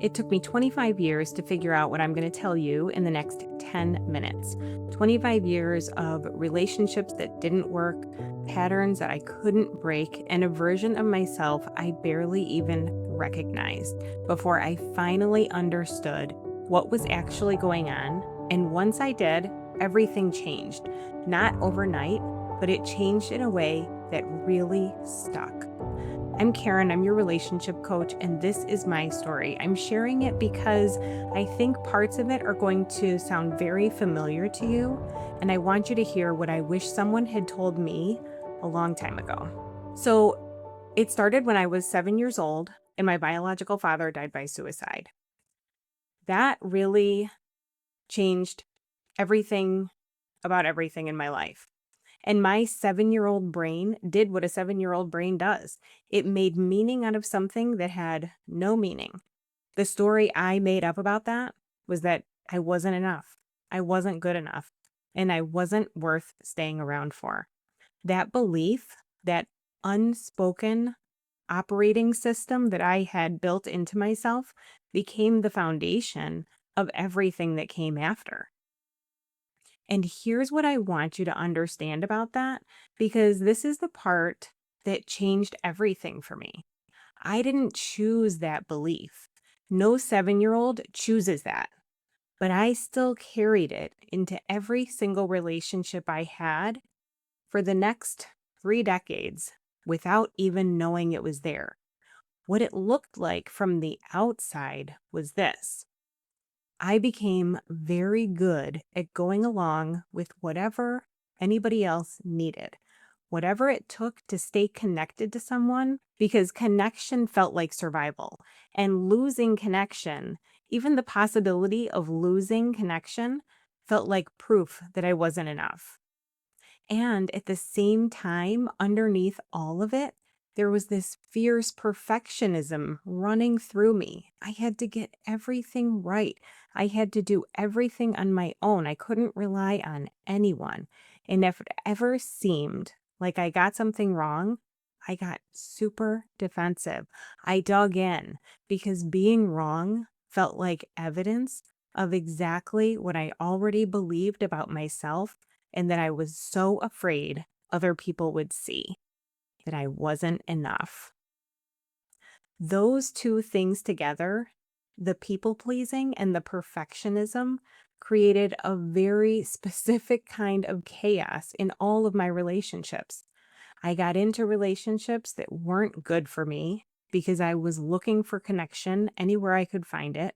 It took me 25 years to figure out what I'm going to tell you in the next 10 minutes. 25 years of relationships that didn't work, patterns that I couldn't break, and a version of myself I barely even recognized before I finally understood what was actually going on. And once I did, everything changed. Not overnight, but it changed in a way that really stuck. I'm Karen, I'm your relationship coach, and this is my story. I'm sharing it because I think parts of it are going to sound very familiar to you, and I want you to hear what I wish someone had told me a long time ago. So, it started when I was 7 years old, and my biological father died by suicide. That really changed everything about everything in my life. And my 7-year-old brain did what a 7-year-old brain does. It made meaning out of something that had no meaning. The story I made up about that was that I wasn't enough. I wasn't good enough. And I wasn't worth staying around for. That belief, that unspoken operating system that I had built into myself became the foundation of everything that came after. And here's what I want you to understand about that, because this is the part that changed everything for me. I didn't choose that belief. No 7-year-old chooses that, but I still carried it into every single relationship I had for the next 3 decades without even knowing it was there. What it looked like from the outside was this. I became very good at going along with whatever anybody else needed, whatever it took to stay connected to someone, because connection felt like survival. And losing connection, even the possibility of losing connection, felt like proof that I wasn't enough. And at the same time, underneath all of it, there was this fierce perfectionism running through me. I had to get everything right. I had to do everything on my own. I couldn't rely on anyone. And if it ever seemed like I got something wrong, I got super defensive. I dug in because being wrong felt like evidence of exactly what I already believed about myself and that I was so afraid other people would see that I wasn't enough. Those two things together, the people pleasing and the perfectionism, created a very specific kind of chaos in all of my relationships. I got into relationships that weren't good for me because I was looking for connection anywhere I could find it.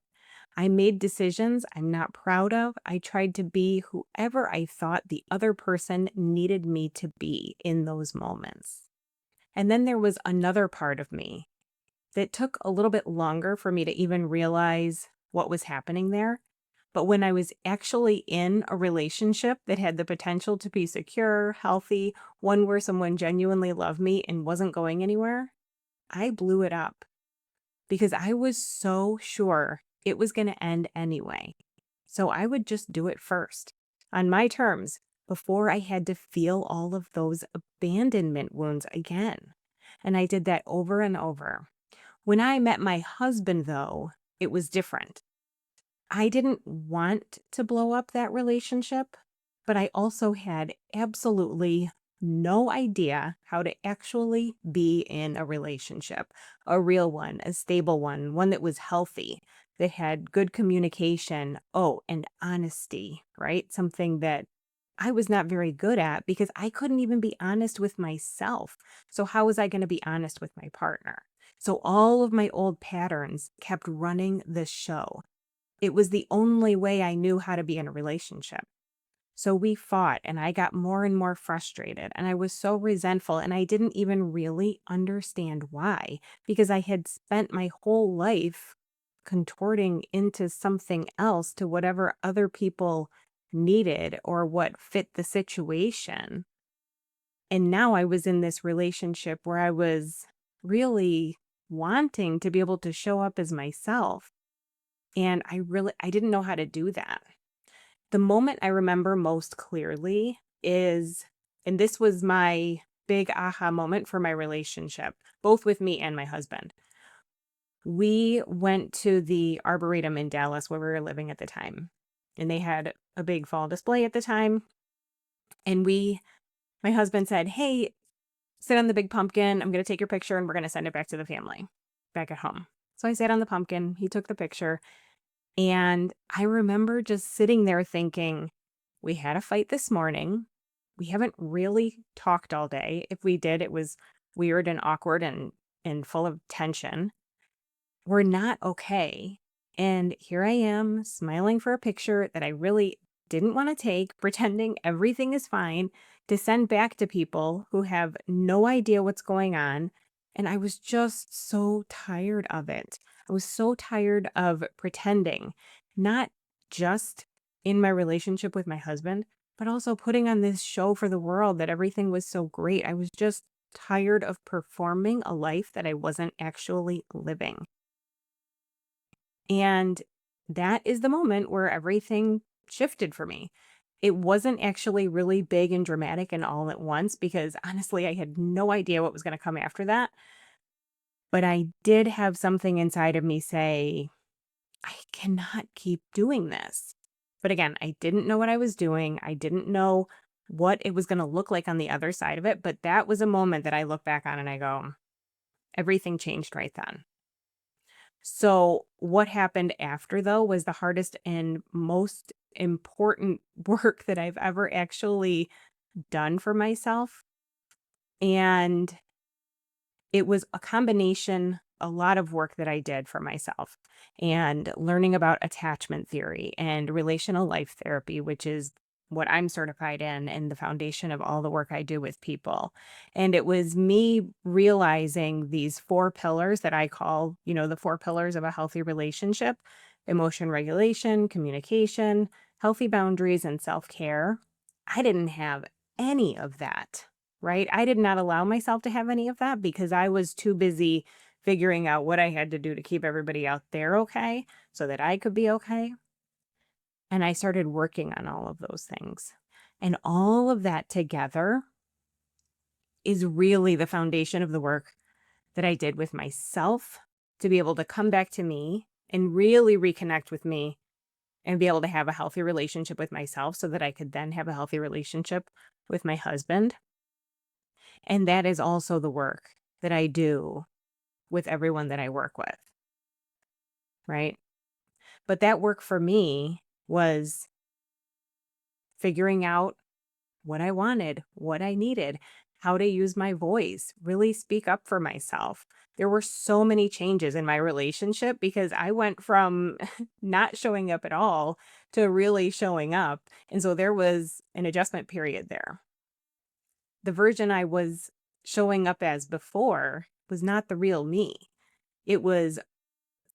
I made decisions I'm not proud of. I tried to be whoever I thought the other person needed me to be in those moments. And then there was another part of me that took a little bit longer for me to even realize what was happening there. But when I was actually in a relationship that had the potential to be secure, healthy, one where someone genuinely loved me and wasn't going anywhere, I blew it up because I was so sure it was going to end anyway. So I would just do it first on my terms before I had to feel all of those abandonment wounds again. And I did that over and over. When I met my husband, though, it was different. I didn't want to blow up that relationship, but I also had absolutely no idea how to actually be in a relationship, a real one, a stable one, one that was healthy, that had good communication. Oh, and honesty, right? Something that I was not very good at because I couldn't even be honest with myself. So, how was I going to be honest with my partner? So, all of my old patterns kept running the show. It was the only way I knew how to be in a relationship. So we fought and I got more and more frustrated and I was so resentful and I didn't even really understand why because I had spent my whole life contorting into something else to whatever other people needed or what fit the situation. And now I was in this relationship where I was really wanting to be able to show up as myself. And I didn't know how to do that. The moment I remember most clearly is, and this was my big aha moment for my relationship, both with me and my husband, We went to the Arboretum in Dallas where we were living at the time, and they had a big fall display at the time. And my husband said, "Hey, sit on the big pumpkin. I'm going to take your picture and we're going to send it back to the family back at home." So I sat on the pumpkin. He took the picture. And I remember just sitting there thinking, we had a fight this morning. We haven't really talked all day. If we did, it was weird and awkward and full of tension. We're not okay. And here I am smiling for a picture that I really didn't want to take, pretending everything is fine to send back to people who have no idea what's going on. And I was just so tired of it. I was so tired of pretending, not just in my relationship with my husband, but also putting on this show for the world that everything was so great. I was just tired of performing a life that I wasn't actually living. And that is the moment where everything shifted for me. It wasn't actually really big and dramatic and all at once because honestly, I had no idea what was going to come after that. But I did have something inside of me say, I cannot keep doing this. But again, I didn't know what I was doing. I didn't know what it was going to look like on the other side of it. But that was a moment that I look back on and I go, everything changed right then. So, what happened after, though, was the hardest and most important work that I've ever actually done for myself. And it was a combination, a lot of work that I did for myself and learning about attachment theory and relational life therapy, which is what I'm certified in and the foundation of all the work I do with people. And it was me realizing these four pillars that I call, the four pillars of a healthy relationship: emotion regulation, communication, healthy boundaries, and self care. I didn't have any of that. Right? I did not allow myself to have any of that because I was too busy figuring out what I had to do to keep everybody out there okay so that I could be okay. And I started working on all of those things. And all of that together is really the foundation of the work that I did with myself to be able to come back to me and really reconnect with me and be able to have a healthy relationship with myself so that I could then have a healthy relationship with my husband. And that is also the work that I do with everyone that I work with, right? But that work for me was figuring out what I wanted, what I needed, how to use my voice, really speak up for myself. There were so many changes in my relationship because I went from not showing up at all to really showing up. And so there was an adjustment period there. The version I was showing up as before was not the real me. It was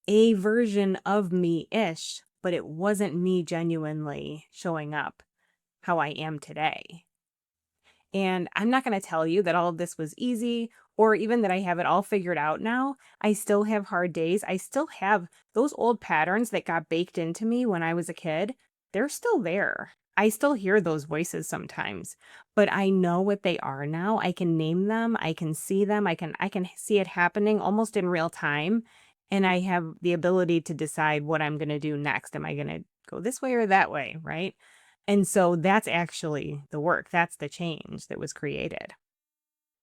a version of me-ish, but it wasn't me genuinely showing up how I am today. And I'm not going to tell you that all of this was easy or even that I have it all figured out now. I still have hard days. I still have those old patterns that got baked into me when I was a kid. They're still there. I still hear those voices sometimes, but I know what they are now. I can name them. I can see them. I can see it happening almost in real time. And I have the ability to decide what I'm going to do next. Am I going to go this way or that way? Right. And so that's actually the work. That's the change that was created.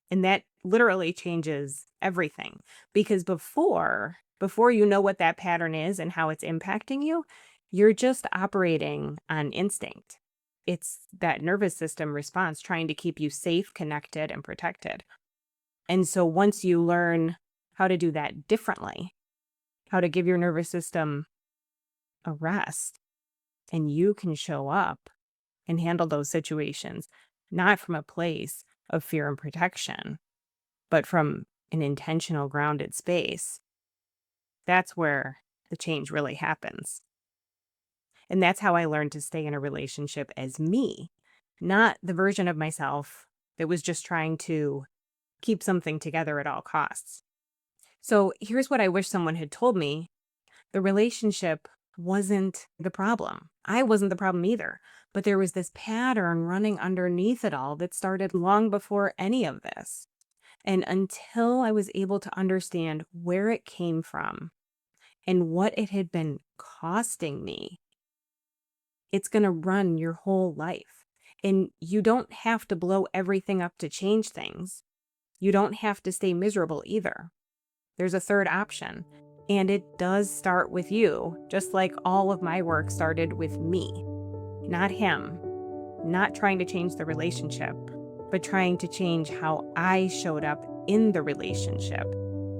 And that literally changes everything because before you know what that pattern is and how it's impacting you, you're just operating on instinct. It's that nervous system response trying to keep you safe, connected, and protected. And so once you learn how to do that differently, how to give your nervous system a rest, and you can show up and handle those situations, not from a place of fear and protection, but from an intentional, grounded space. That's where the change really happens. And that's how I learned to stay in a relationship as me, not the version of myself that was just trying to keep something together at all costs. So here's what I wish someone had told me: the relationship wasn't the problem. I wasn't the problem either. But there was this pattern running underneath it all that started long before any of this. And until I was able to understand where it came from and what it had been costing me, it's going to run your whole life. And you don't have to blow everything up to change things. You don't have to stay miserable either. There's a third option, and it does start with you, just like all of my work started with me, not him, not trying to change the relationship, but trying to change how I showed up in the relationship,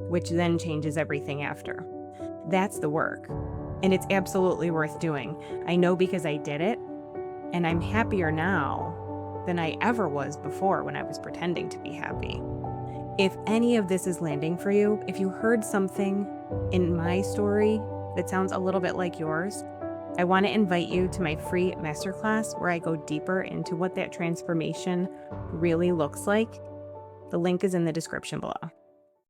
which then changes everything after. That's the work, and it's absolutely worth doing. I know because I did it, and I'm happier now than I ever was before when I was pretending to be happy. If any of this is landing for you, if you heard something in my story that sounds a little bit like yours, I want to invite you to my free masterclass where I go deeper into what that transformation really looks like. The link is in the description below.